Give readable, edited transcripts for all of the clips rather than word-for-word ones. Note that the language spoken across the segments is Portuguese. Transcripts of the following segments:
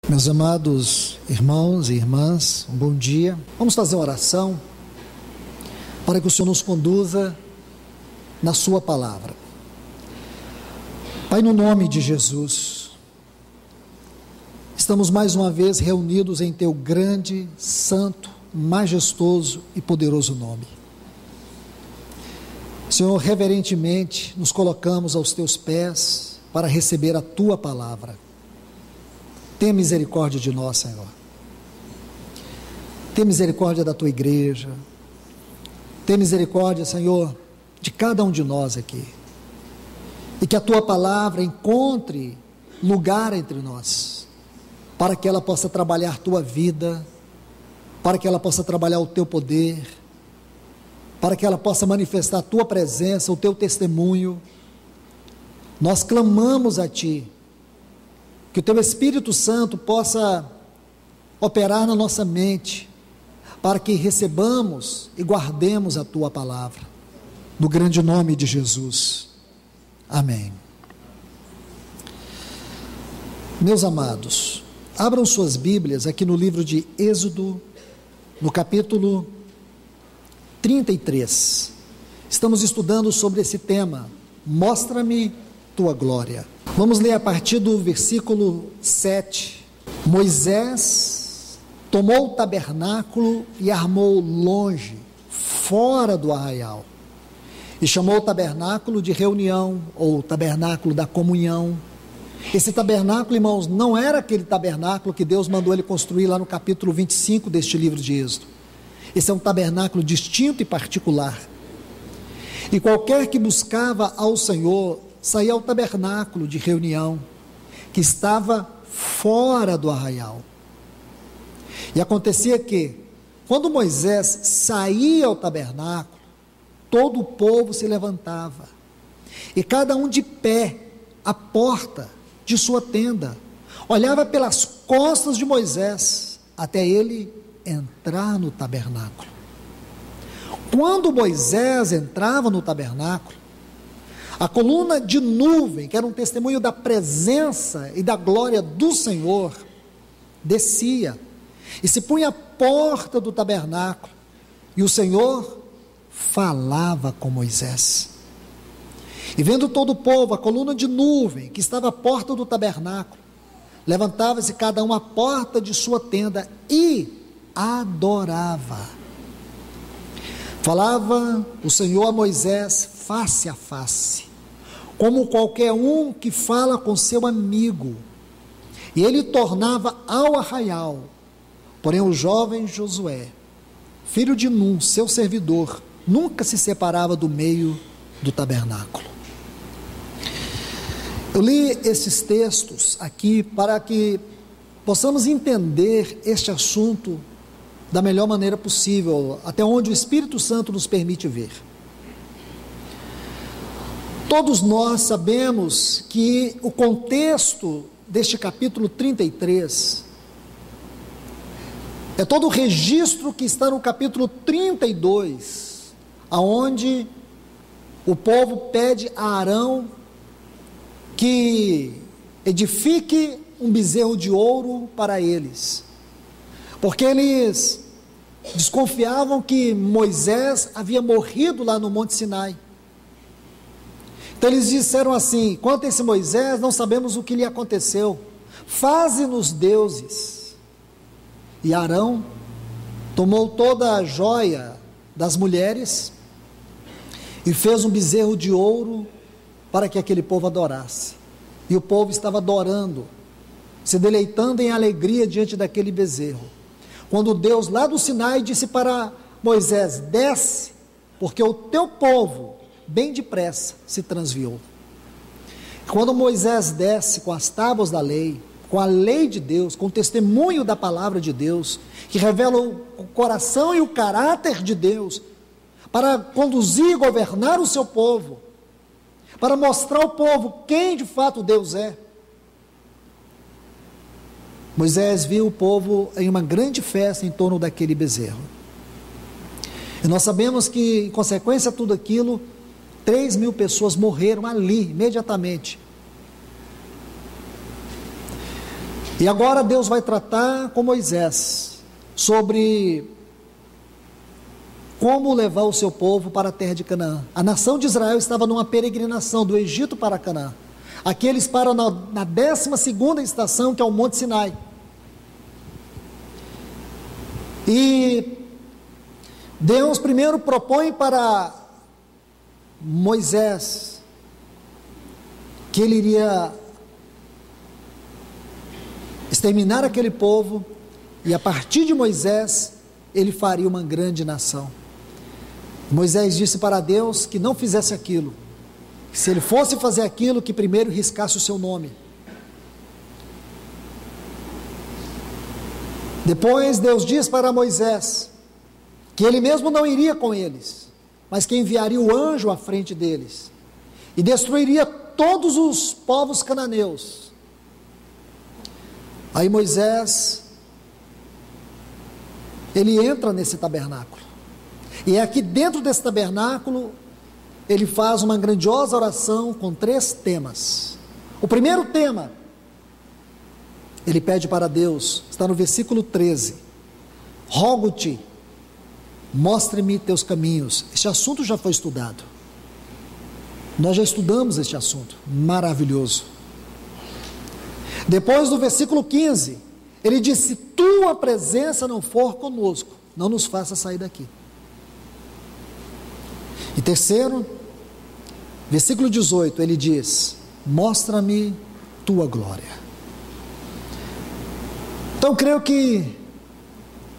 Meus amados irmãos e irmãs, um bom dia. Vamos fazer uma oração para que o Senhor nos conduza na sua palavra. Pai, no nome de Jesus, estamos mais uma vez reunidos em Teu grande, santo, majestoso e poderoso nome. Senhor, reverentemente nos colocamos aos Teus pés para receber a Tua palavra. Tenha misericórdia de nós, Senhor. Tenha misericórdia da Tua igreja. Tenha misericórdia, Senhor, de cada um de nós aqui. E que a Tua palavra encontre lugar entre nós, para que ela possa trabalhar a Tua vida, para que ela possa trabalhar o Teu poder, para que ela possa manifestar a Tua presença, o Teu testemunho. Nós clamamos a Ti, que o Teu Espírito Santo possa operar na nossa mente, para que recebamos e guardemos a Tua palavra, no grande nome de Jesus, amém. Meus amados, abram suas Bíblias aqui no livro de Êxodo, no capítulo 33, estamos estudando sobre esse tema, mostra-me Tua glória. Vamos ler a partir do versículo 7. Moisés tomou o tabernáculo e armou longe, fora do arraial, e chamou o tabernáculo de reunião, ou tabernáculo da comunhão. Esse tabernáculo, irmãos, não era aquele tabernáculo que Deus mandou ele construir lá no capítulo 25 deste livro de Êxodo. Esse é um tabernáculo distinto e particular. E qualquer que buscava ao Senhor saía ao tabernáculo de reunião, que estava fora do arraial. E acontecia que, quando Moisés saía ao tabernáculo, todo o povo se levantava, e cada um de pé, à porta de sua tenda, olhava pelas costas de Moisés, até ele entrar no tabernáculo. Quando Moisés entrava no tabernáculo, a coluna de nuvem, que era um testemunho da presença e da glória do Senhor, descia e se punha à porta do tabernáculo, e o Senhor falava com Moisés. E vendo todo o povo, a coluna de nuvem que estava à porta do tabernáculo, levantava-se cada um à porta de sua tenda e adorava. Falava o Senhor a Moisés face a face, como qualquer um que fala com seu amigo, e ele tornava ao arraial. Porém o jovem Josué, filho de Num, seu servidor, nunca se separava do meio do tabernáculo. Eu li esses textos aqui para que possamos entender este assunto da melhor maneira possível, até onde o Espírito Santo nos permite ver. Todos nós sabemos que o contexto deste capítulo 33 é todo o registro que está no capítulo 32, aonde o povo pede a Arão que edifique um bezerro de ouro para eles, porque eles desconfiavam que Moisés havia morrido lá no Monte Sinai. Então eles disseram assim: quanto a esse Moisés, não sabemos o que lhe aconteceu, faze-nos deuses. E Arão tomou toda a joia das mulheres e fez um bezerro de ouro para que aquele povo adorasse. E o povo estava adorando, se deleitando em alegria diante daquele bezerro. Quando Deus lá do Sinai disse para Moisés: desce, porque o teu povo bem depressa se transviou. Quando Moisés desce com as tábuas da lei, com a lei de Deus, com o testemunho da palavra de Deus, que revela o coração e o caráter de Deus, para conduzir e governar o seu povo, para mostrar ao povo quem de fato Deus é, Moisés viu o povo em uma grande festa em torno daquele bezerro. E nós sabemos que, em consequência de tudo aquilo, 3.000 pessoas morreram ali, imediatamente. E agora Deus vai tratar com Moisés sobre como levar o seu povo para a terra de Canaã. A nação de Israel estava numa peregrinação do Egito para Canaã. Aqui eles param na 12ª estação, que é o Monte Sinai. E Deus primeiro propõe para Moisés que ele iria exterminar aquele povo, e a partir de Moisés ele faria uma grande nação. Moisés disse para Deus que não fizesse aquilo, que se ele fosse fazer aquilo, que primeiro riscasse o seu nome. Depois Deus diz para Moisés que ele mesmo não iria com eles, mas que enviaria o anjo à frente deles e destruiria todos os povos cananeus. Aí Moisés, ele entra nesse tabernáculo, e é aqui dentro desse tabernáculo ele faz uma grandiosa oração com 3 temas. O primeiro tema, ele pede para Deus, está no versículo 13: rogo-te, mostre-me teus caminhos. Este assunto já foi estudado, nós já estudamos este assunto, maravilhoso. Depois do versículo 15, ele diz: se tua presença não for conosco, não nos faça sair daqui. E terceiro, versículo 18, ele diz: mostra-me tua glória. Então creio que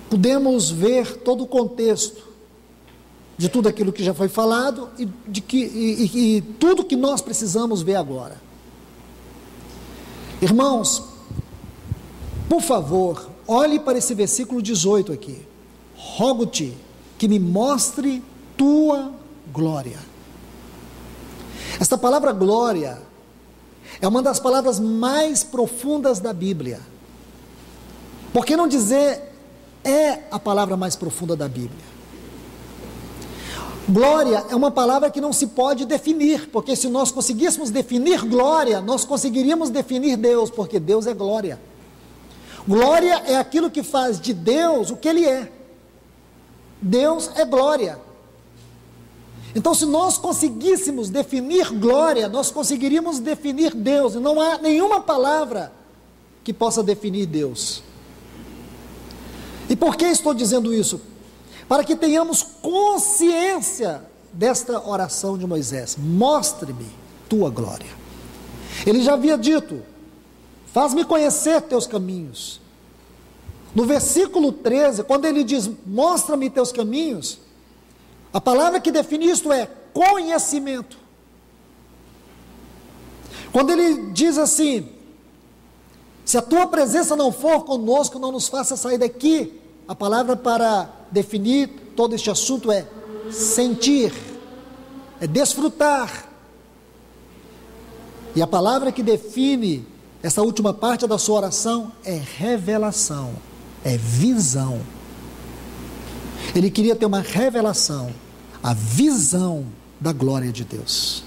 podemos ver todo o contexto de tudo aquilo que já foi falado e tudo que nós precisamos ver agora. Irmãos, por favor, olhe para esse versículo 18 aqui: rogo-te que me mostre tua glória. Esta palavra glória é uma das palavras mais profundas da Bíblia. Por que não dizer é a palavra mais profunda da Bíblia? Glória é uma palavra que não se pode definir, porque se nós conseguíssemos definir glória, nós conseguiríamos definir Deus, porque Deus é glória. Glória é aquilo que faz de Deus o que Ele é. Deus é glória. Então, se nós conseguíssemos definir glória, nós conseguiríamos definir Deus, e não há nenhuma palavra que possa definir Deus. E por que estou dizendo isso? Para que tenhamos consciência desta oração de Moisés: mostre-me tua glória. Ele já havia dito: faz-me conhecer teus caminhos. No versículo 13, quando ele diz mostra-me teus caminhos, a palavra que define isto é conhecimento. Quando ele diz assim: se a tua presença não for conosco, não nos faça sair daqui, a palavra para definir todo este assunto é sentir, é desfrutar. E a palavra que define essa última parte da sua oração é revelação, é visão. Ele queria ter uma revelação, a visão da glória de Deus.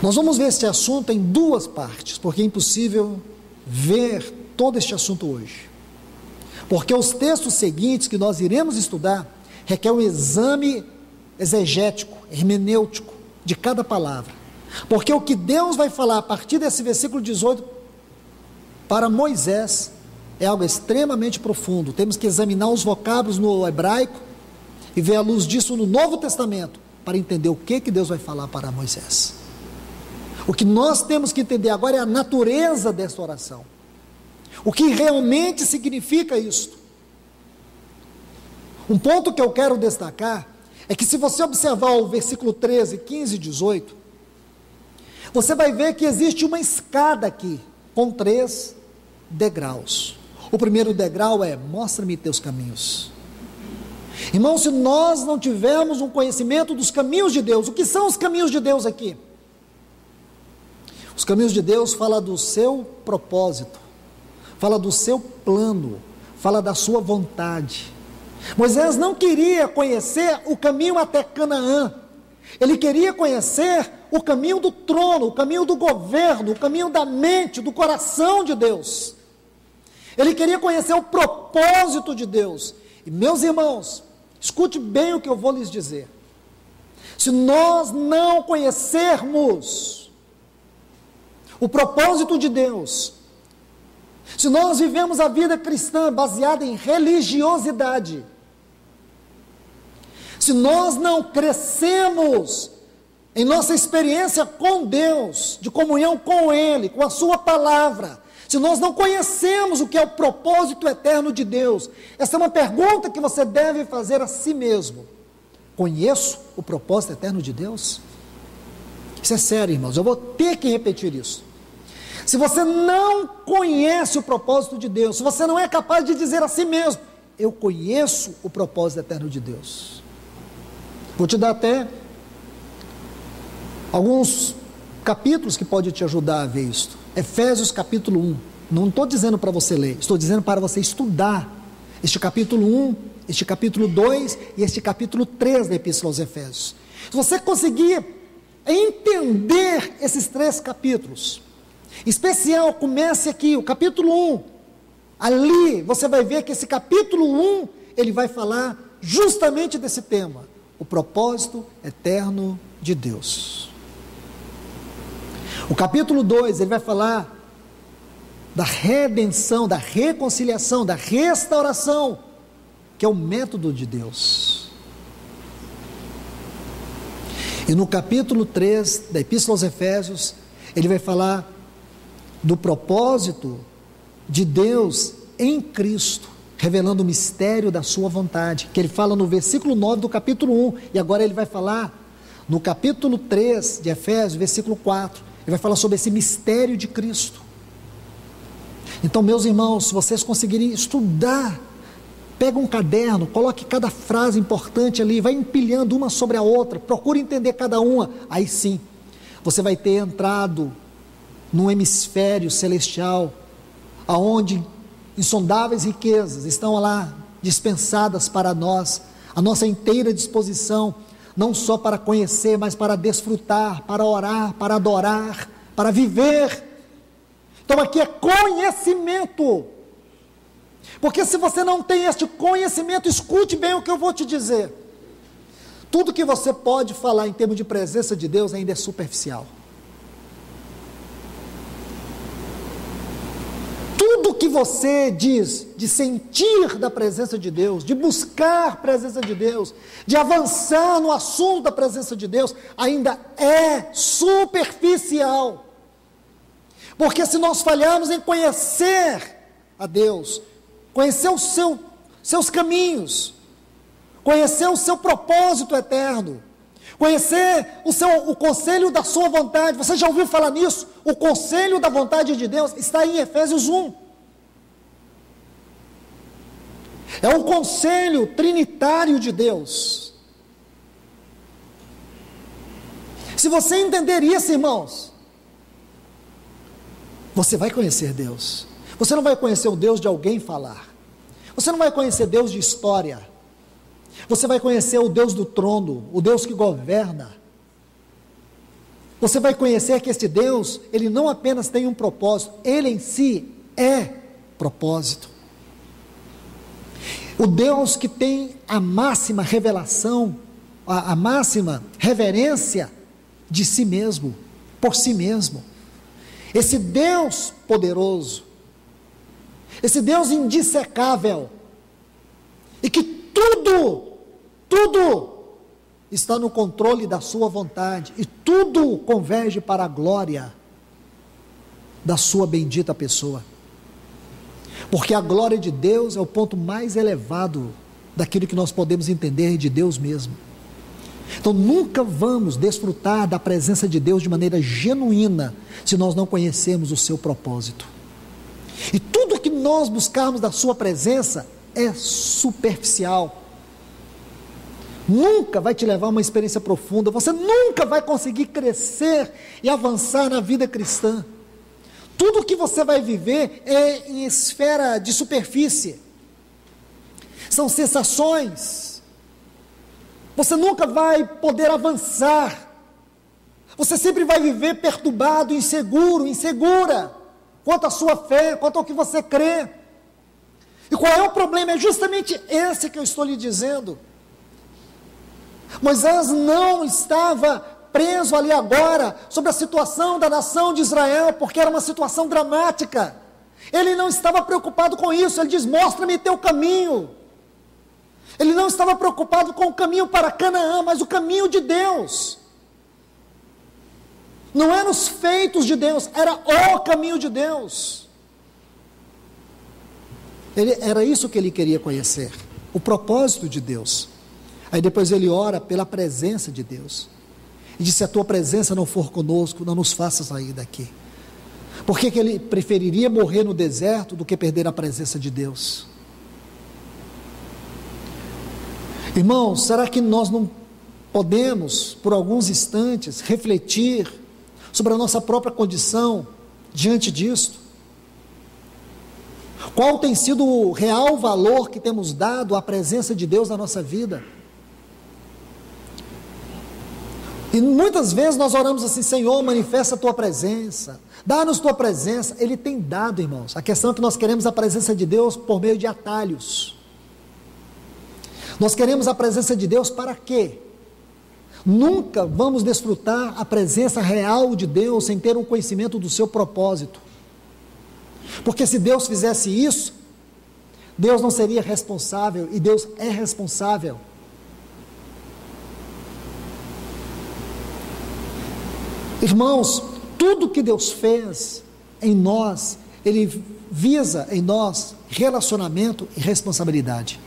Nós vamos ver este assunto em 2 partes, porque é impossível ver todo este assunto hoje. Porque os textos seguintes que nós iremos estudar requer um exame exegético, hermenêutico de cada palavra. Porque o que Deus vai falar a partir desse versículo 18 para Moisés é algo extremamente profundo. Temos que examinar os vocábulos no hebraico e ver a luz disso no Novo Testamento para entender o que Deus vai falar para Moisés. O que nós temos que entender agora é a natureza dessa oração. O que realmente significa isto? Um ponto que eu quero destacar é que se você observar o versículo 13, 15 e 18, você vai ver que existe uma escada aqui, com 3 degraus. O primeiro degrau é: mostra-me teus caminhos. Irmão, se nós não tivermos um conhecimento dos caminhos de Deus, o que são os caminhos de Deus aqui? Os caminhos de Deus falam do seu propósito, fala do seu plano, fala da sua vontade. Moisés não queria conhecer o caminho até Canaã, Ele queria conhecer o caminho do trono, o caminho do governo, o caminho da mente, do coração de Deus. Ele queria conhecer o propósito de Deus. E meus irmãos, escute bem o que eu vou lhes dizer. Se nós não conhecermos o propósito de Deus, se nós vivemos a vida cristã baseada em religiosidade, se nós não crescemos em nossa experiência com Deus, de comunhão com Ele, com a Sua palavra, se nós não conhecemos o que é o propósito eterno de Deus, essa é uma pergunta que você deve fazer a si mesmo. Conheço o propósito eterno de Deus? Isso é sério, irmãos, eu vou ter que repetir isso. Se você não conhece o propósito de Deus, se você não é capaz de dizer a si mesmo, eu conheço o propósito eterno de Deus. Vou te dar até alguns capítulos que podem te ajudar a ver isso. Efésios capítulo 1, não estou dizendo para você ler, estou dizendo para você estudar este capítulo 1, este capítulo 2 e este capítulo 3 da Epístola aos Efésios. Se você conseguir entender esses 3 capítulos, em especial, comece aqui, o capítulo 1, ali você vai ver que esse capítulo 1, ele vai falar justamente desse tema, o propósito eterno de Deus. O capítulo 2, ele vai falar da redenção, da reconciliação, da restauração, que é o método de Deus. E no capítulo 3 da Epístola aos Efésios, ele vai falar do propósito de Deus em Cristo, revelando o mistério da sua vontade, que ele fala no versículo 9 do capítulo 1, e agora ele vai falar no capítulo 3 de Efésios, versículo 4, ele vai falar sobre esse mistério de Cristo. Então, meus irmãos, se vocês conseguirem estudar, pega um caderno, coloque cada frase importante ali, vai empilhando uma sobre a outra, procure entender cada uma, aí sim, você vai ter entrado num hemisfério celestial, aonde insondáveis riquezas estão lá dispensadas para nós, a nossa inteira disposição, não só para conhecer, mas para desfrutar, para orar, para adorar, para viver. Então aqui é conhecimento, porque se você não tem este conhecimento, escute bem o que eu vou te dizer, tudo que você pode falar em termos de presença de Deus ainda é superficial. Tudo que você diz de sentir da presença de Deus, de buscar a presença de Deus, de avançar no assunto da presença de Deus, ainda é superficial. Porque se nós falharmos em conhecer a Deus, conhecer os seus caminhos, conhecer o seu propósito eterno, conhecer o conselho da sua vontade, você já ouviu falar nisso? O conselho da vontade de Deus está em Efésios 1. É o conselho trinitário de Deus. Se você entender isso, irmãos, você vai conhecer Deus. Você não vai conhecer o Deus de alguém falar. Você não vai conhecer Deus de história. Você vai conhecer o Deus do trono, o Deus que governa. Você vai conhecer que este Deus, ele não apenas tem um propósito, ele em si é propósito. O Deus que tem a máxima revelação, a máxima reverência de si mesmo, por si mesmo. Esse Deus poderoso, esse Deus indissecável, e que tudo está no controle da sua vontade, e tudo converge para a glória da sua bendita pessoa, porque a glória de Deus é o ponto mais elevado daquilo que nós podemos entender de Deus mesmo. Então nunca vamos desfrutar da presença de Deus de maneira genuína, se nós não conhecermos o seu propósito. E tudo que nós buscarmos da sua presença é superficial, nunca vai te levar a uma experiência profunda, você nunca vai conseguir crescer e avançar na vida cristã. Tudo que você vai viver é em esfera de superfície, são sensações, Você nunca vai poder avançar. Você sempre vai viver perturbado, inseguro, insegura, quanto à sua fé, quanto ao que você crê. E qual é o problema? É justamente esse que eu estou lhe dizendo. Moisés não estava preso ali agora sobre a situação da nação de Israel, porque era uma situação dramática. Ele não estava preocupado com isso. Ele diz: mostra-me teu caminho. Ele não estava preocupado com o caminho para Canaã, mas o caminho de Deus. Não eram os feitos de Deus, era o caminho de Deus. Era isso que ele queria conhecer, o propósito de Deus. Aí depois ele ora pela presença de Deus. E diz: se a tua presença não for conosco, não nos faça sair daqui. Por que ele preferiria morrer no deserto do que perder a presença de Deus? Irmãos, será que nós não podemos, por alguns instantes, refletir sobre a nossa própria condição diante disto? Qual tem sido o real valor que temos dado à presença de Deus na nossa vida? E muitas vezes nós oramos assim: Senhor, manifesta a tua presença, dá-nos tua presença. Ele tem dado, irmãos. A questão é que nós queremos a presença de Deus por meio de atalhos. Nós queremos a presença de Deus para quê? Nunca vamos desfrutar a presença real de Deus sem ter um conhecimento do seu propósito. Porque se Deus fizesse isso, Deus não seria responsável, e Deus é responsável. Irmãos, tudo que Deus fez em nós, Ele visa em nós relacionamento e responsabilidade.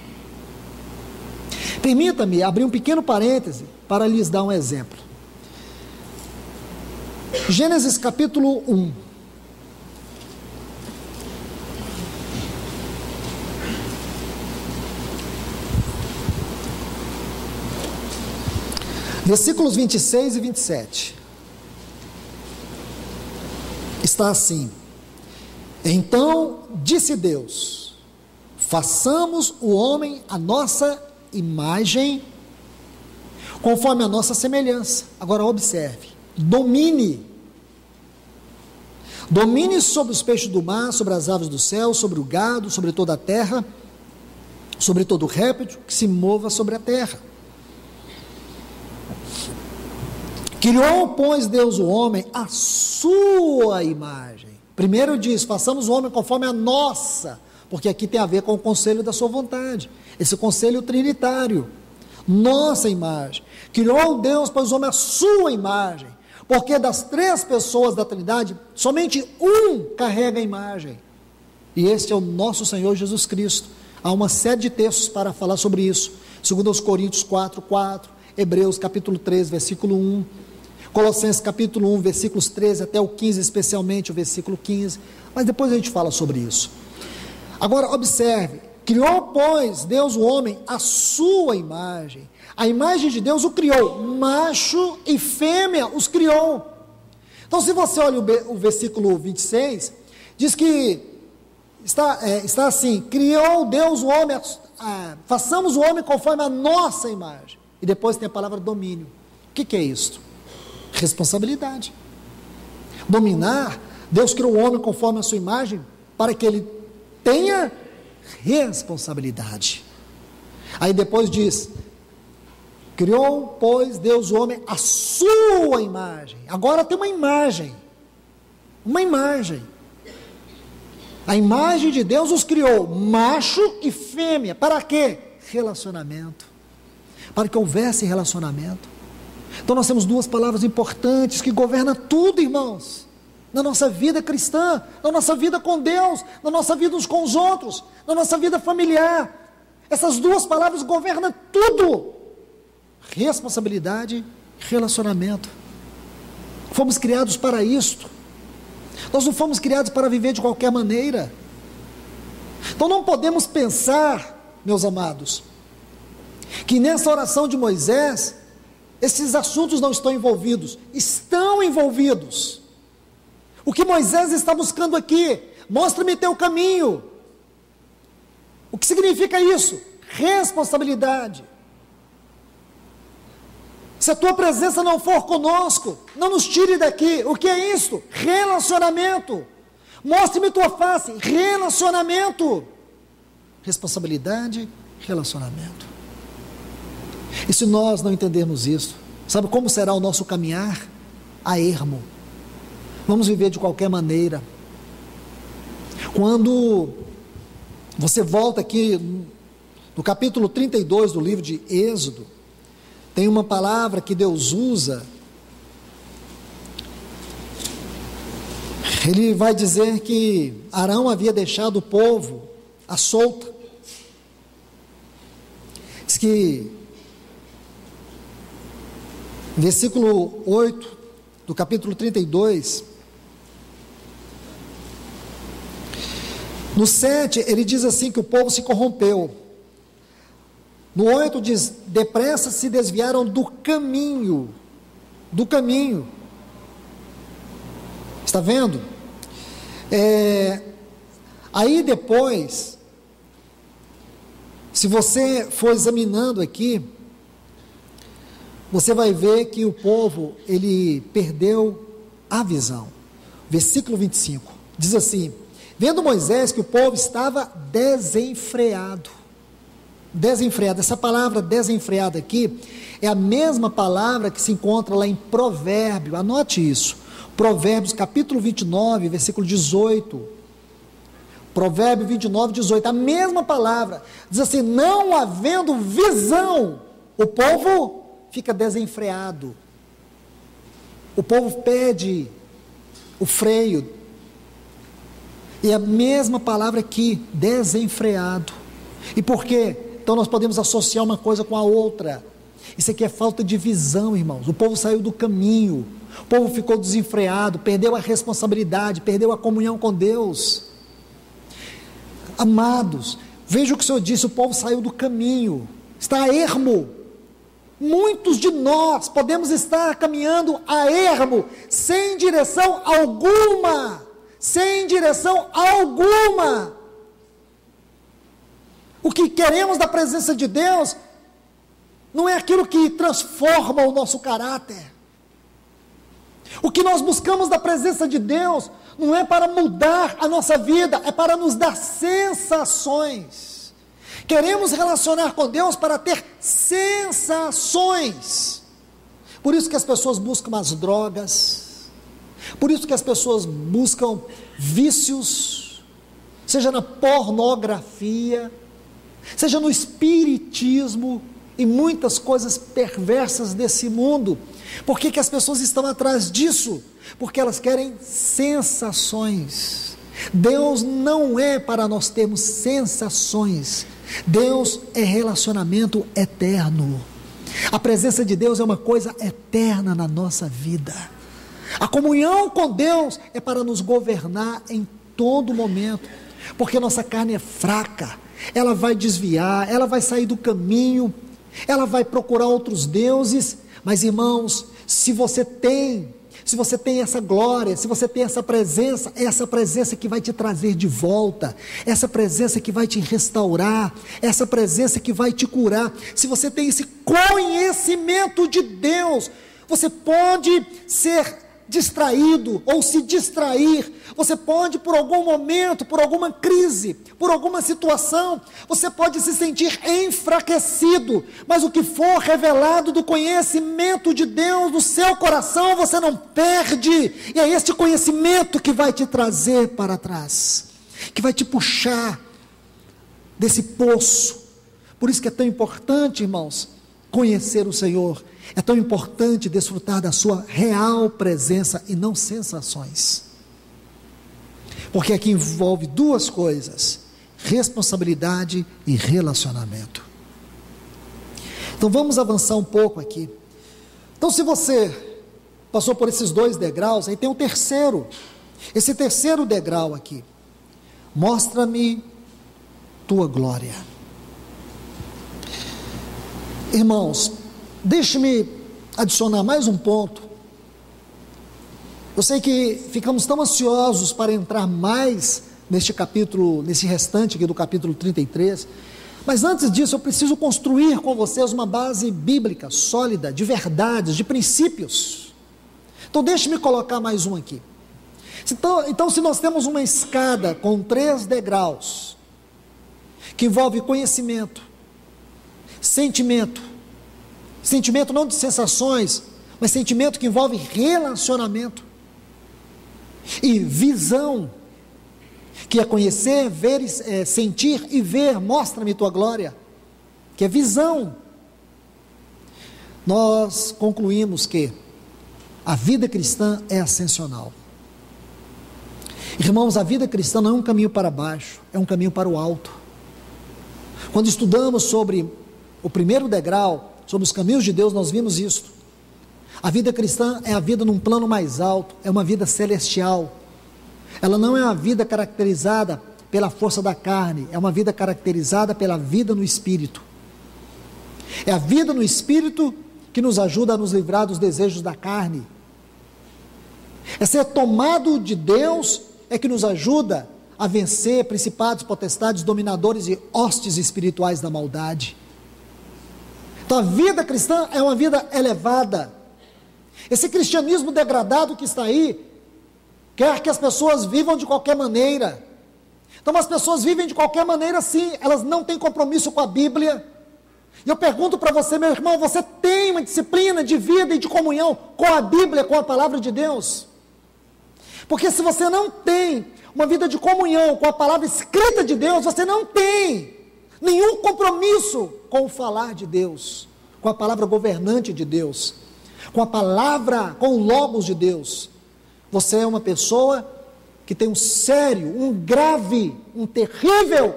Permita-me abrir um pequeno parêntese para lhes dar um exemplo. Gênesis capítulo 1. Versículos 26 e 27. Está assim: então disse Deus: façamos o homem à nossa imagem, conforme a nossa semelhança. Agora observe: domine sobre os peixes do mar, sobre as aves do céu, sobre o gado, sobre toda a terra, sobre todo réptil que se mova sobre a terra. Criou, pois, Deus o homem à sua imagem. Primeiro diz: façamos o homem conforme a nossa, porque aqui tem a ver com o conselho da sua vontade, esse conselho trinitário, nossa imagem. Criou Deus, pois, o homem à sua imagem, porque das três pessoas da Trindade, somente um carrega a imagem, e este é o nosso Senhor Jesus Cristo. Há uma série de textos para falar sobre isso, 2 Coríntios 4:4, Hebreus capítulo 3, versículo 1, Colossenses capítulo 1, versículos 13 até o 15, especialmente o versículo 15, mas depois a gente fala sobre isso. Agora observe: criou, pois, Deus o homem à sua imagem. A imagem de Deus o criou, macho e fêmea os criou. Então, se você olha o versículo 26, diz que está assim: criou Deus o homem, façamos o homem conforme a nossa imagem. E depois tem a palavra domínio. O que é isto? Responsabilidade. Dominar. Deus criou o homem conforme a sua imagem, para que ele tenha responsabilidade. Aí depois diz: criou, pois, Deus o homem à sua imagem. Agora tem uma imagem. A imagem de Deus os criou, macho e fêmea. Para quê? Relacionamento. Para que houvesse relacionamento. Então nós temos duas palavras importantes que governam tudo, irmãos, na nossa vida cristã, na nossa vida com Deus, na nossa vida uns com os outros, na nossa vida familiar. Essas duas palavras governam tudo: responsabilidade e relacionamento. Fomos criados para isto. Nós não fomos criados para viver de qualquer maneira. Então não podemos pensar, meus amados, que nessa oração de Moisés esses assuntos não estão envolvidos. Estão envolvidos. O que Moisés está buscando aqui: mostra-me teu caminho. O que significa isso? Responsabilidade. Se a tua presença não for conosco, não nos tire daqui. O que é isso? Relacionamento. Mostre-me tua face. Relacionamento. Responsabilidade, relacionamento. E se nós não entendermos isso, sabe como será o nosso caminhar? A ermo. Vamos viver de qualquer maneira. Quando você volta aqui no capítulo 32 do livro de Êxodo, tem uma palavra que Deus usa. Ele vai dizer que Arão havia deixado o povo à solta. Diz que, versículo 8 do capítulo 32, no 7, ele diz assim que o povo se corrompeu. No 8 diz, depressa se desviaram do caminho. Está vendo? Aí depois, se você for examinando aqui, você vai ver que o povo, ele perdeu a visão. Versículo 25, diz assim, vendo Moisés que o povo estava desenfreado, essa palavra desenfreado aqui, é a mesma palavra que se encontra lá em Provérbio, anote isso, Provérbios capítulo 29, versículo 18, Provérbio 29, 18, a mesma palavra, diz assim, não havendo visão, o povo fica desenfreado, o povo perde o freio, e a mesma palavra aqui, desenfreado. E por quê? Então nós podemos associar uma coisa com a outra. Isso aqui é falta de visão, irmãos. O povo saiu do caminho, o povo ficou desenfreado, perdeu a responsabilidade, perdeu a comunhão com Deus. Amados, veja o que o Senhor disse, o povo saiu do caminho, está a ermo. Muitos de nós podemos estar caminhando a ermo, sem direção alguma, O que queremos da presença de Deus não é aquilo que transforma o nosso caráter. O que nós buscamos da presença de Deus não é para mudar a nossa vida, é para nos dar sensações. Queremos relacionar com Deus para ter sensações. Por isso que as pessoas buscam as drogas, por isso que as pessoas buscam vícios, seja na pornografia, seja no espiritismo e muitas coisas perversas desse mundo. Por que as pessoas estão atrás disso? Porque elas querem sensações. Deus não é para nós termos sensações. Deus é relacionamento eterno. A presença de Deus é uma coisa eterna na nossa vida. A comunhão com Deus é para nos governar em todo momento, porque nossa carne é fraca, ela vai desviar, ela vai sair do caminho, ela vai procurar outros deuses. Mas irmãos, se você tem essa glória, se você tem essa presença, é essa presença que vai te trazer de volta, essa presença que vai te restaurar, essa presença que vai te curar. Se você tem esse conhecimento de Deus, você pode ser distraído ou se distrair, você pode por algum momento, por alguma crise, por alguma situação, você pode se sentir enfraquecido, mas o que for revelado do conhecimento de Deus no seu coração, você não perde, e é este conhecimento que vai te trazer para trás, que vai te puxar desse poço. Por isso que é tão importante, irmãos, conhecer o Senhor. É tão importante desfrutar da sua real presença e não sensações. Porque aqui envolve duas coisas: responsabilidade e relacionamento. Então vamos avançar um pouco aqui. Então, se você passou por esses dois degraus, aí tem um terceiro. Esse terceiro degrau aqui: mostra-me tua glória. Irmãos, deixe-me adicionar mais um ponto. Eu sei que ficamos tão ansiosos para entrar mais neste capítulo, nesse restante aqui do capítulo 33, Mas antes disso, eu preciso construir com vocês uma base bíblica sólida, de verdades, de princípios. Então, deixe-me colocar mais um aqui. Então, se nós temos uma escada com 3 degraus, que envolve conhecimento, sentimento não de sensações, mas sentimento que envolve relacionamento, e visão, que é conhecer, ver, sentir e ver, mostra-me tua glória, que é visão. Nós concluímos que a vida cristã é ascensional. Irmãos, a vida cristã não é um caminho para baixo, é um caminho para o alto. Quando estudamos sobre o primeiro degrau, sobre os caminhos de Deus, nós vimos isso. A vida cristã é a vida num plano mais alto, é uma vida celestial. Ela não é uma vida caracterizada pela força da carne, é uma vida caracterizada pela vida no Espírito. É a vida no Espírito que nos ajuda a nos livrar dos desejos da carne. É ser tomado de Deus é que nos ajuda a vencer principados, potestades, dominadores e hostes espirituais da maldade. Então a vida cristã é uma vida elevada. Esse cristianismo degradado que está aí, quer que as pessoas vivam de qualquer maneira. Então as pessoas vivem de qualquer maneira sim, elas não têm compromisso com a Bíblia. E eu pergunto para você, meu irmão, você tem uma disciplina de vida e de comunhão com a Bíblia, com a palavra de Deus? Porque se você não tem uma vida de comunhão com a palavra escrita de Deus, você não tem nenhum compromisso com o falar de Deus, com a palavra governante de Deus, com a palavra, com o logos de Deus. Você é uma pessoa que tem um sério, um grave, um terrível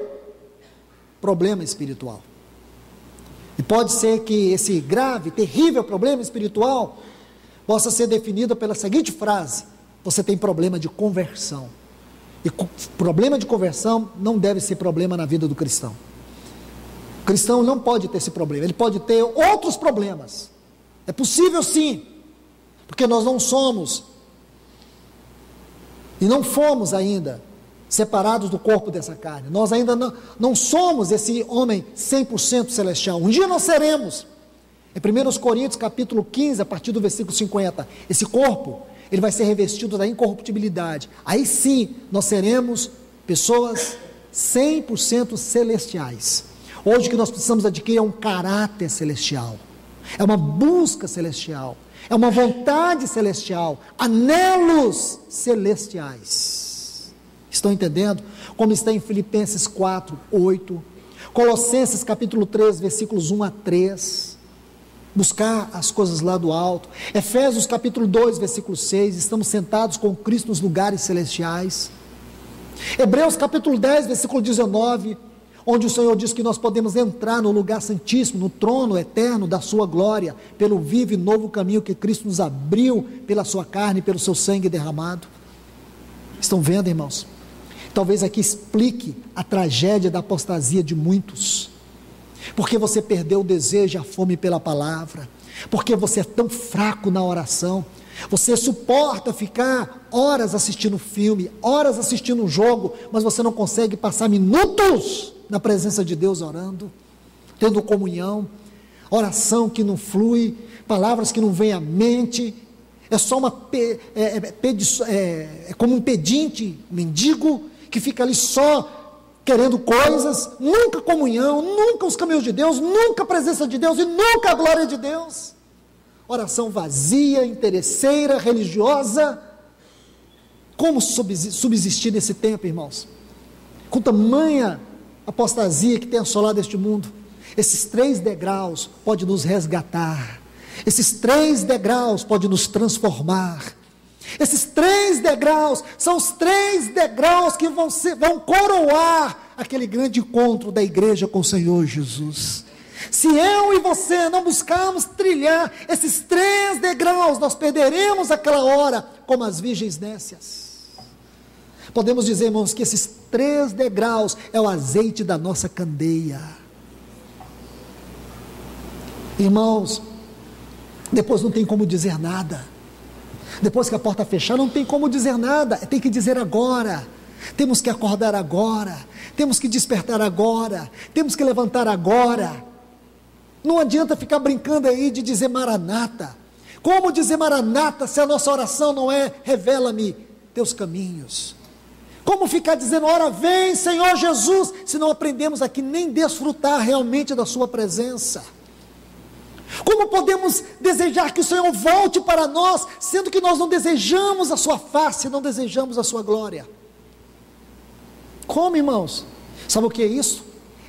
problema espiritual. E pode ser que esse grave, terrível problema espiritual possa ser definido pela seguinte frase: você tem problema de conversão. E problema de conversão não deve ser problema na vida do cristão. O cristão não pode ter esse problema, ele pode ter outros problemas. É possível sim, porque nós não somos e não fomos ainda separados do corpo dessa carne. Nós ainda não somos esse homem 100% celestial. Um dia nós seremos. Em 1 Coríntios capítulo 15, a partir do versículo 50, esse corpo, ele vai ser revestido da incorruptibilidade. Aí sim, nós seremos pessoas 100% celestiais. Hoje o que nós precisamos adquirir é um caráter celestial, é uma busca celestial, é uma vontade celestial, anelos celestiais. Estão entendendo? Como está em Filipenses 4, 8, Colossenses capítulo 3, versículos 1 a 3, buscar as coisas lá do alto. Efésios capítulo 2, versículo 6, estamos sentados com Cristo nos lugares celestiais. Hebreus capítulo 10, versículo 19, onde o Senhor diz que nós podemos entrar no lugar santíssimo, no trono eterno da sua glória, pelo vivo e novo caminho que Cristo nos abriu pela sua carne, pelo seu sangue derramado. Estão vendo, irmãos? Talvez aqui explique a tragédia da apostasia de muitos, porque você perdeu o desejo e a fome pela palavra, porque você é tão fraco na oração, você suporta ficar horas assistindo filme, horas assistindo um jogo, mas você não consegue passar minutos na presença de Deus orando, tendo comunhão, oração que não flui, palavras que não vêm à mente, é só como um pedinte, mendigo, que fica ali só querendo coisas, nunca comunhão, nunca os caminhos de Deus, nunca a presença de Deus e nunca a glória de Deus. Oração vazia, interesseira, religiosa. Como subsistir nesse tempo, irmãos? Com tamanha apostasia que tem assolado este mundo, esses 3 degraus podem nos resgatar, esses 3 degraus podem nos transformar. Esses 3 degraus são os 3 degraus que vão coroar aquele grande encontro da igreja com o Senhor Jesus. Se eu e você não buscarmos trilhar esses 3 degraus, nós perderemos aquela hora como as virgens nécias. Podemos dizer, irmãos, que esses 3 degraus é o azeite da nossa candeia. Irmãos, depois não tem como dizer nada. Depois que a porta fechar, não tem como dizer nada, tem que dizer agora. Temos que acordar agora, Temos que despertar agora, temos que levantar agora. Não adianta ficar brincando aí de dizer Maranata. Como dizer Maranata se a nossa oração não é revela-me teus caminhos? Como ficar dizendo ora vem Senhor Jesus, se não aprendemos aqui nem desfrutar realmente da sua presença? Como podemos desejar que o Senhor volte para nós, sendo que nós não desejamos a sua face, não desejamos a sua glória? Como, irmãos? Sabe o que é isso?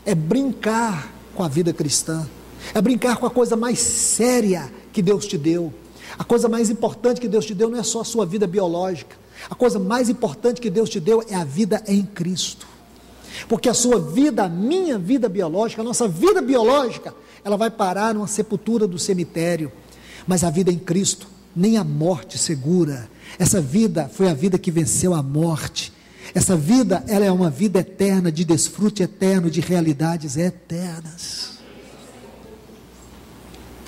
É brincar com a vida cristã, é brincar com a coisa mais séria que Deus te deu. A coisa mais importante que Deus te deu não é só a sua vida biológica, a coisa mais importante que Deus te deu é a vida em Cristo. Porque a sua vida, a minha vida biológica, a nossa vida biológica, ela vai parar numa sepultura do cemitério, mas a vida em Cristo, nem a morte segura. Essa vida foi a vida que venceu a morte. Essa vida, ela é uma vida eterna, de desfrute eterno, de realidades eternas.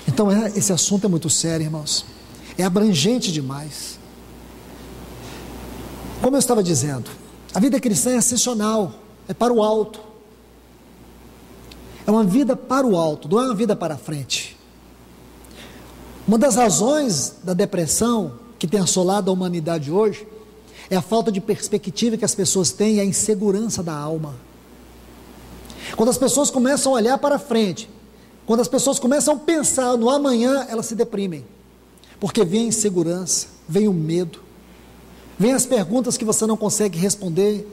Então esse assunto é muito sério, irmãos, é abrangente demais. Como eu estava dizendo, a vida cristã é ascensional, é para o alto, é uma vida para o alto, não é uma vida para a frente. Uma das razões da depressão que tem assolado a humanidade hoje é a falta de perspectiva que as pessoas têm e a insegurança da alma. Quando as pessoas começam a olhar para a frente, quando as pessoas começam a pensar no amanhã, elas se deprimem, porque vem a insegurança, vem o medo, vem as perguntas que você não consegue responder,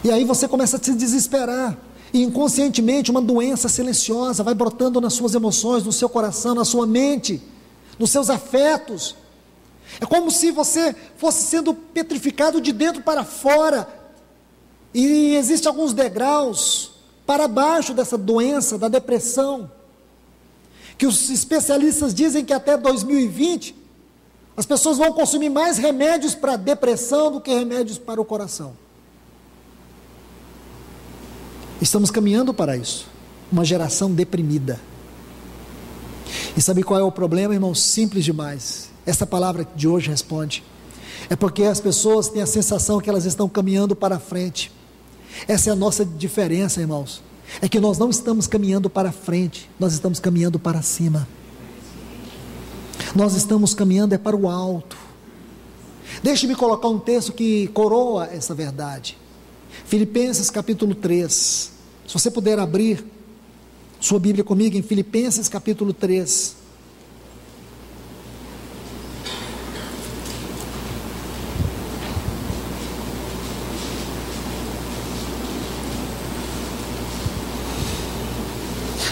e aí você começa a se desesperar, e inconscientemente uma doença silenciosa vai brotando nas suas emoções, no seu coração, na sua mente, nos seus afetos. É como se você fosse sendo petrificado de dentro para fora, e existem alguns degraus para baixo dessa doença, da depressão, que os especialistas dizem que até 2020, as pessoas vão consumir mais remédios para a depressão do que remédios para o coração. Estamos caminhando para isso, uma geração deprimida. E sabe qual é o problema, irmão? Simples demais. Essa palavra de hoje responde. É porque as pessoas têm a sensação que elas estão caminhando para frente. Essa é a nossa diferença, irmãos. É que nós não estamos caminhando para frente, nós estamos caminhando para cima. Nós estamos caminhando para o alto. Deixe-me colocar um texto que coroa essa verdade. Filipenses capítulo 3. Se você puder abrir sua Bíblia comigo em Filipenses capítulo 3.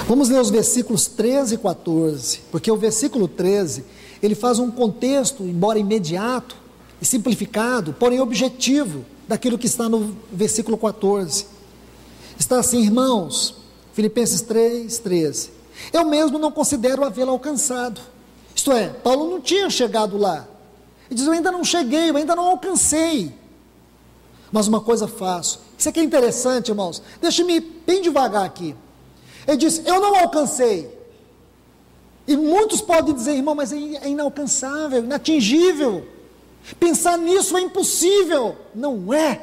Vamos ler os versículos 13 e 14, porque o versículo 13, ele faz um contexto, embora imediato e simplificado, porém objetivo, daquilo que está no versículo 14. Está assim, irmãos, Filipenses 3, 13. Eu mesmo não considero havê-lo alcançado. Isto é, Paulo não tinha chegado lá. Ele diz, eu ainda não cheguei, eu ainda não alcancei. Mas uma coisa faço. Isso aqui é interessante, irmãos. Deixe-me ir bem devagar aqui. Ele diz, eu não alcancei. E muitos podem dizer, irmão, mas é inalcançável, inatingível. Pensar nisso é impossível. Não é.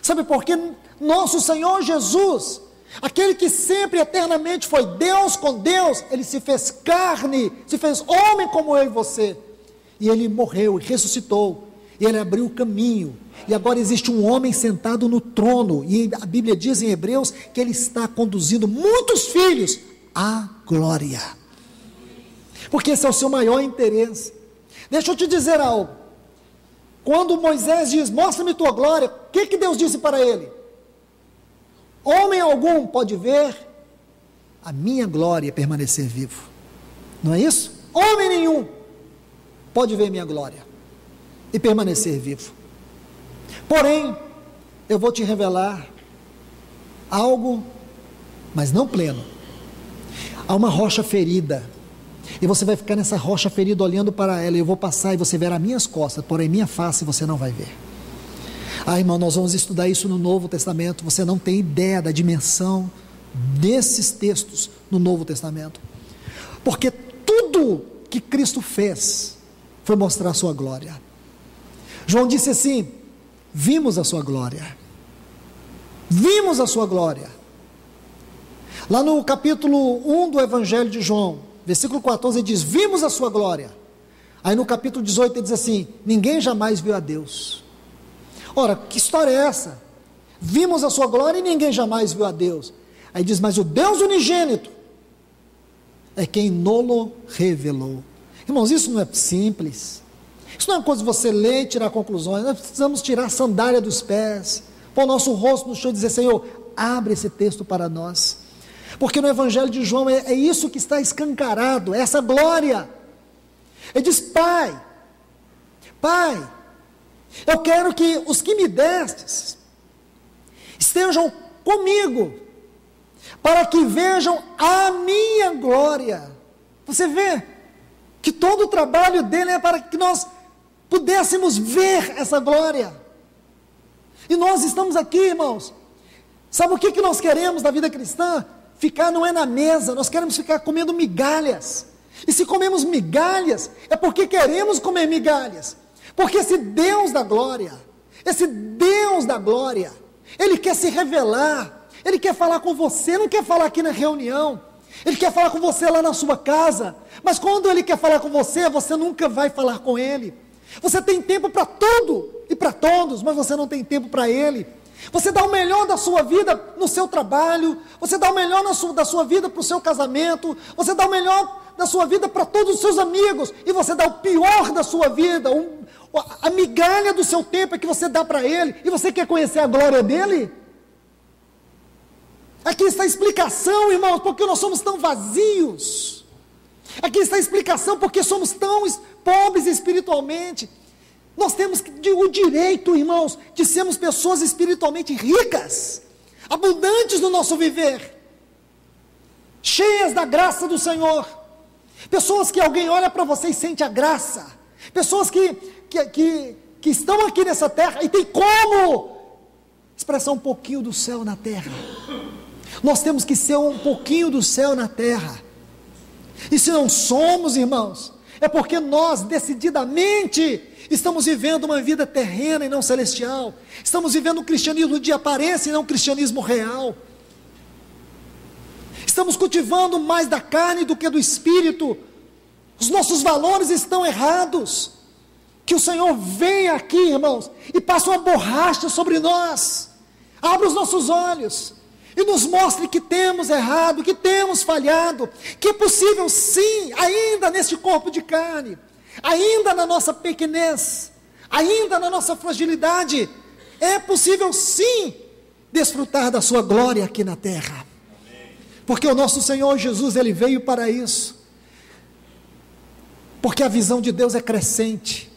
Sabe por quê? Nosso Senhor Jesus, aquele que sempre eternamente foi Deus com Deus, ele se fez carne, se fez homem como eu e você. E ele morreu e ressuscitou. E ele abriu o caminho. E agora existe um homem sentado no trono. E a Bíblia diz em Hebreus que ele está conduzindo muitos filhos à glória. Porque esse é o seu maior interesse. Deixa eu te dizer algo. Quando Moisés diz, mostra-me tua glória, o que Deus disse para ele? Homem algum pode ver a minha glória permanecer vivo. Não é isso? Homem nenhum pode ver minha glória e permanecer vivo. Porém, eu vou te revelar algo, mas não pleno. Há uma rocha ferida, e você vai ficar nessa rocha ferida olhando para ela, e eu vou passar e você verá minhas costas, porém minha face você não vai ver. Ah, irmão, nós vamos estudar isso no Novo Testamento. Você não tem ideia da dimensão desses textos no Novo Testamento, porque tudo que Cristo fez foi mostrar a sua glória. João disse assim, vimos a sua glória. Vimos a sua glória. Lá no capítulo 1 do Evangelho de João, versículo 14, ele diz: vimos a sua glória. Aí no capítulo 18 ele diz assim: ninguém jamais viu a Deus. Ora, que história é essa? Vimos a sua glória e ninguém jamais viu a Deus. Aí diz: mas o Deus unigênito é quem nolo revelou. Irmãos, isso não é simples. Isso não é uma coisa de você ler e tirar conclusões. Nós precisamos tirar a sandália dos pés, pôr o nosso rosto no chão e dizer: Senhor, abre esse texto para nós. Porque no Evangelho de João é isso que está escancarado, é essa glória. Ele diz: Pai, eu quero que os que me destes estejam comigo, para que vejam a minha glória. Você vê que todo o trabalho dele é para que nós pudéssemos ver essa glória. E nós estamos aqui, irmãos. Sabe o que nós queremos da vida cristã? Ficar não é na mesa, nós queremos ficar comendo migalhas. E se comemos migalhas, é porque queremos comer migalhas. Porque esse Deus da glória, Ele quer se revelar, Ele quer falar com você, não quer falar aqui na reunião, Ele quer falar com você lá na sua casa, mas quando Ele quer falar com você, você nunca vai falar com Ele. Você tem tempo para tudo e para todos, mas você não tem tempo para Ele. Você dá o melhor da sua vida no seu trabalho, você dá o melhor da sua vida para o seu casamento, você dá o melhor da sua vida para todos os seus amigos, e você dá o pior da sua vida, a migalha do seu tempo é que você dá para Ele, e você quer conhecer a glória dEle? Aqui está a explicação, irmãos, porque nós somos tão vazios. Aqui está a explicação porque somos tão pobres espiritualmente. Nós temos o direito, irmãos, de sermos pessoas espiritualmente ricas, abundantes no nosso viver, cheias da graça do Senhor, pessoas que alguém olha para você e sente a graça, pessoas que estão aqui nessa terra e tem como expressar um pouquinho do céu na terra. Nós temos que ser um pouquinho do céu na terra, e se não somos, irmãos, é porque nós decididamente estamos vivendo uma vida terrena e não celestial. Estamos vivendo um cristianismo de aparência e não um cristianismo real. Estamos cultivando mais da carne do que do espírito. Os nossos valores estão errados. Que o Senhor venha aqui, irmãos, e passe uma borracha sobre nós. Abra os nossos olhos e nos mostre que temos errado, que temos falhado, que é possível sim, ainda neste corpo de carne, ainda na nossa pequenez, ainda na nossa fragilidade, é possível sim desfrutar da sua glória aqui na terra. Porque o nosso Senhor Jesus, Ele veio para isso. Porque a visão de Deus é crescente.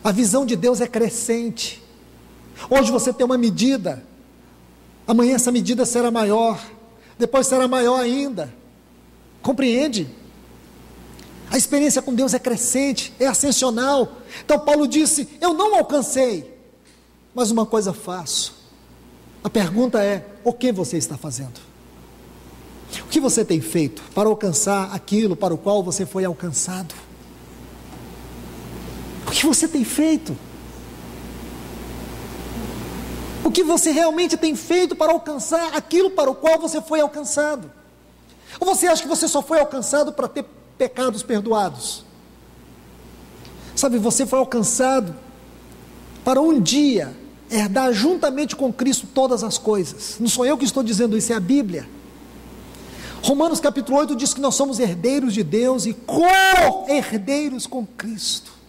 A visão de Deus é crescente. Hoje você tem uma medida, amanhã essa medida será maior, depois será maior ainda. Compreende? A experiência com Deus é crescente, é ascensional. Então Paulo disse: eu não alcancei, mas uma coisa faço. A pergunta é: o que você está fazendo? O que você tem feito para alcançar aquilo para o qual você foi alcançado? O que você tem feito? O que você realmente tem feito para alcançar aquilo para o qual você foi alcançado? Ou você acha que você só foi alcançado para ter pecados perdoados? Sabe, você foi alcançado para um dia herdar juntamente com Cristo todas as coisas. Não sou eu que estou dizendo isso, é a Bíblia. Romanos capítulo 8 diz que nós somos herdeiros de Deus e co-herdeiros com Cristo.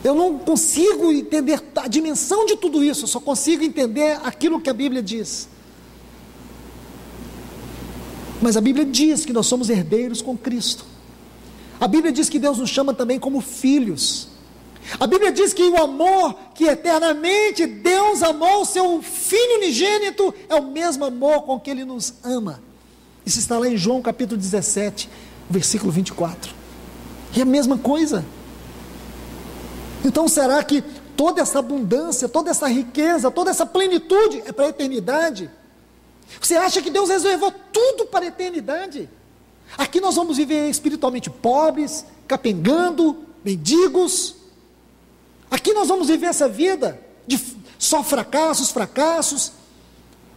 Eu não consigo entender a dimensão de tudo isso, eu só consigo entender aquilo que a Bíblia diz. Mas a Bíblia diz que nós somos herdeiros com Cristo. A Bíblia diz que Deus nos chama também como filhos. A Bíblia diz que o amor que eternamente Deus amou o seu Filho unigênito é o mesmo amor com que Ele nos ama. Isso está lá em João capítulo 17, versículo 24. É a mesma coisa. Então será que toda essa abundância, toda essa riqueza, toda essa plenitude é para a eternidade? Você acha que Deus reservou tudo para a eternidade? Aqui nós vamos viver espiritualmente pobres, capengando, mendigos. Aqui nós vamos viver essa vida Só fracassos.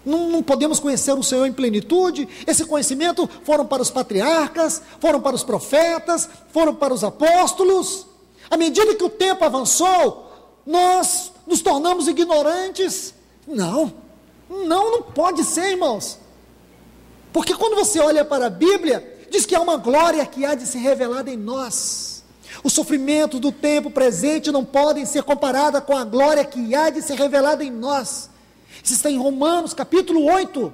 Não podemos conhecer o Senhor em plenitude. Esse conhecimento foram para os patriarcas, foram para os profetas, foram para os apóstolos. À medida que o tempo avançou, nós nos tornamos ignorantes. Não pode ser, irmãos. Porque quando você olha para a Bíblia, diz que há uma glória que há de ser revelada em nós. Os sofrimentos do tempo presente não podem ser comparados com a glória que há de ser revelada em nós. Isso está em Romanos, capítulo 8.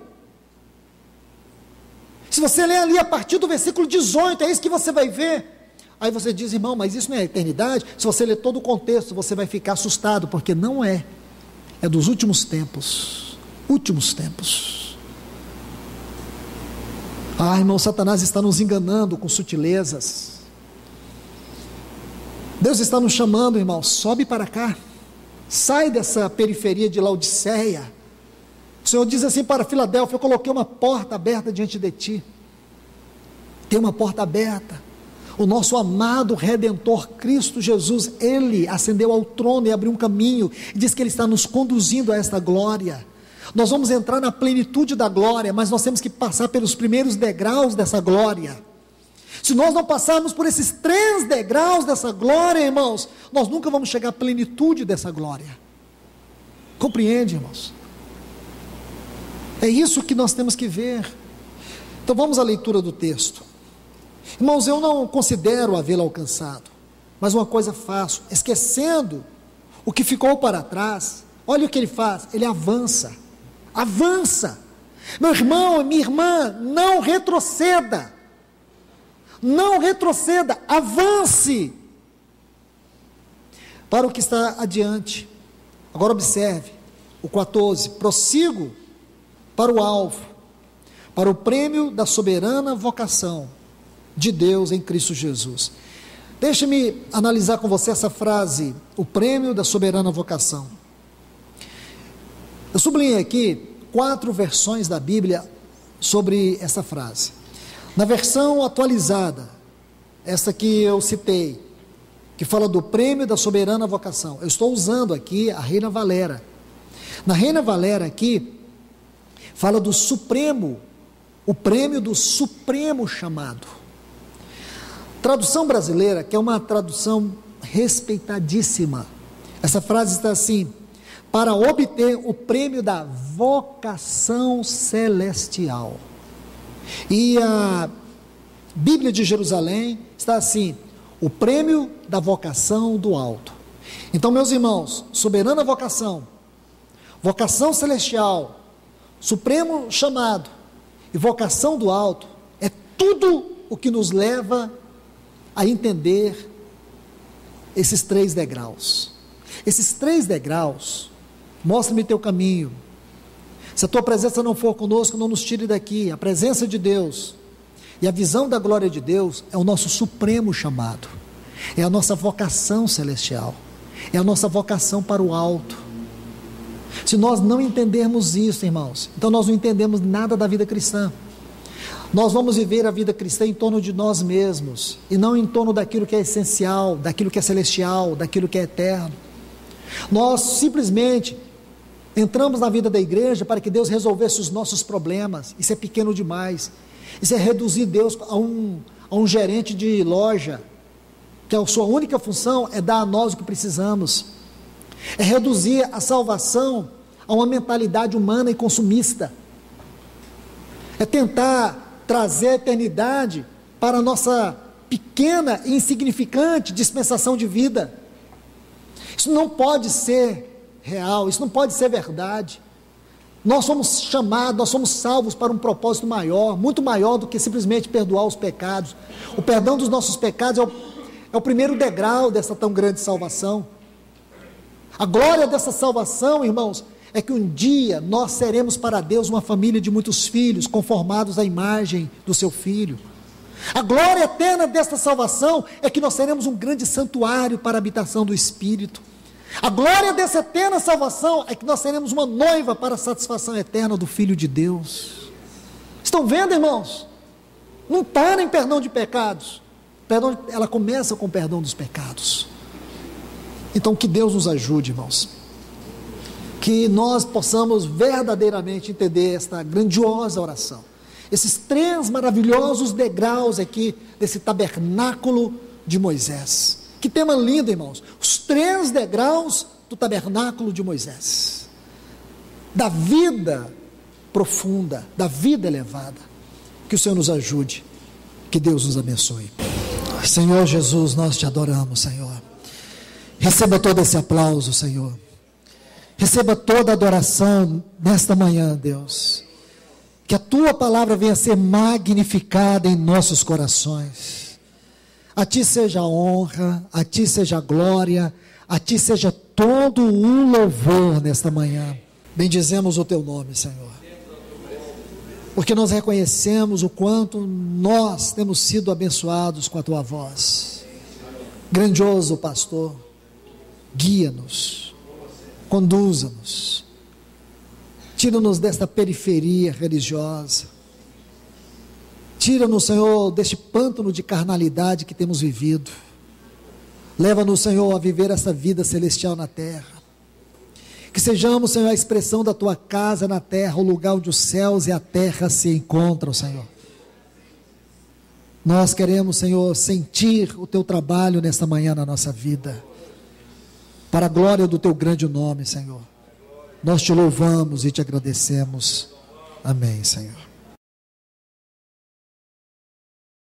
Se você ler ali a partir do versículo 18, é isso que você vai ver. Aí você diz, irmão, mas isso não é a eternidade? Se você ler todo o contexto, você vai ficar assustado, porque não é. É dos últimos tempos. Últimos tempos. Irmão, Satanás está nos enganando com sutilezas. Deus está nos chamando, irmão, sobe para cá. Sai dessa periferia de Laodiceia. O Senhor diz assim para Filadélfia: eu coloquei uma porta aberta diante de ti. Tem uma porta aberta. O nosso amado Redentor Cristo Jesus, Ele ascendeu ao trono e abriu um caminho, e diz que Ele está nos conduzindo a esta glória. Nós vamos entrar na plenitude da glória, mas nós temos que passar pelos primeiros degraus dessa glória. Se nós não passarmos por esses 3 degraus dessa glória, irmãos, nós nunca vamos chegar à plenitude dessa glória. Compreende, irmãos? É isso que nós temos que ver. Então vamos à leitura do texto. Irmãos, eu não considero havê-lo alcançado, mas uma coisa faço, esquecendo o que ficou para trás. Olha o que ele faz, ele avança. Meu irmão, minha irmã, não retroceda, avance para o que está adiante. Agora observe o 14, prossigo para o alvo, para o prêmio da soberana vocação de Deus em Cristo Jesus. Deixe-me analisar com você essa frase, o prêmio da soberana vocação. Eu sublinhei aqui 4 versões da Bíblia sobre essa frase. Na versão atualizada, essa que eu citei, que fala do prêmio da soberana vocação, eu estou usando aqui a Reina Valera. Na Reina Valera aqui, fala do supremo, o prêmio do supremo chamado. Tradução brasileira, que é uma tradução respeitadíssima, essa frase está assim: para obter o prêmio da vocação celestial. E a Bíblia de Jerusalém está assim: o prêmio da vocação do alto. Então, meus irmãos, soberana vocação, vocação celestial, supremo chamado e vocação do alto, é tudo o que nos leva a entender esses 3 degraus. Esses 3 degraus, mostra-me teu caminho. Se a tua presença não for conosco, não nos tire daqui. A presença de Deus e a visão da glória de Deus é o nosso supremo chamado, é a nossa vocação celestial, é a nossa vocação para o alto. Se nós não entendermos isso, irmãos, então nós não entendemos nada da vida cristã. Nós vamos viver a vida cristã em torno de nós mesmos, e não em torno daquilo que é essencial, daquilo que é celestial, daquilo que é eterno. Nós simplesmente entramos na vida da igreja para que Deus resolvesse os nossos problemas. Isso é pequeno demais. Isso é reduzir Deus a um gerente de loja, que a sua única função é dar a nós o que precisamos. É reduzir a salvação a uma mentalidade humana e consumista. É tentar trazer a eternidade para a nossa pequena e insignificante dispensação de vida. Isso não pode ser real, isso não pode ser verdade. Nós somos chamados, nós somos salvos para um propósito maior, muito maior do que simplesmente perdoar os pecados. O perdão dos nossos pecados é o primeiro degrau dessa tão grande salvação. A glória dessa salvação, irmãos, é que um dia nós seremos para Deus uma família de muitos filhos, conformados à imagem do seu Filho. A glória eterna desta salvação é que nós seremos um grande santuário para a habitação do Espírito. A glória dessa eterna salvação é que nós seremos uma noiva para a satisfação eterna do Filho de Deus. Estão vendo, irmãos? Não para em perdão de pecados. Perdão, ela começa com o perdão dos pecados. Então que Deus nos ajude, irmãos. que nós possamos verdadeiramente entender esta grandiosa oração. Esses 3 maravilhosos degraus aqui desse tabernáculo de Moisés. Que tema lindo, irmãos. Os 3 degraus do tabernáculo de Moisés. Da vida profunda, da vida elevada. Que o Senhor nos ajude. Que Deus nos abençoe. Senhor Jesus, nós te adoramos, Senhor. Receba todo esse aplauso, Senhor. Receba toda a adoração nesta manhã, Deus. Que a tua palavra venha a ser magnificada em nossos corações. A ti seja a honra, a ti seja a glória, a ti seja todo o louvor nesta manhã. Bendizemos o teu nome, Senhor. Porque nós reconhecemos o quanto nós temos sido abençoados com a tua voz. Grandioso pastor, guia-nos, conduza-nos, tira-nos desta periferia religiosa, tira-nos, Senhor, deste pântano de carnalidade que temos vivido, leva-nos, Senhor, a viver essa vida celestial na terra, que sejamos, Senhor, a expressão da tua casa na terra, o lugar onde os céus e a terra se encontram, Senhor. Nós queremos, Senhor, sentir o teu trabalho nesta manhã na nossa vida, para a glória do teu grande nome, Senhor. Nós te louvamos e te agradecemos. Amém, Senhor.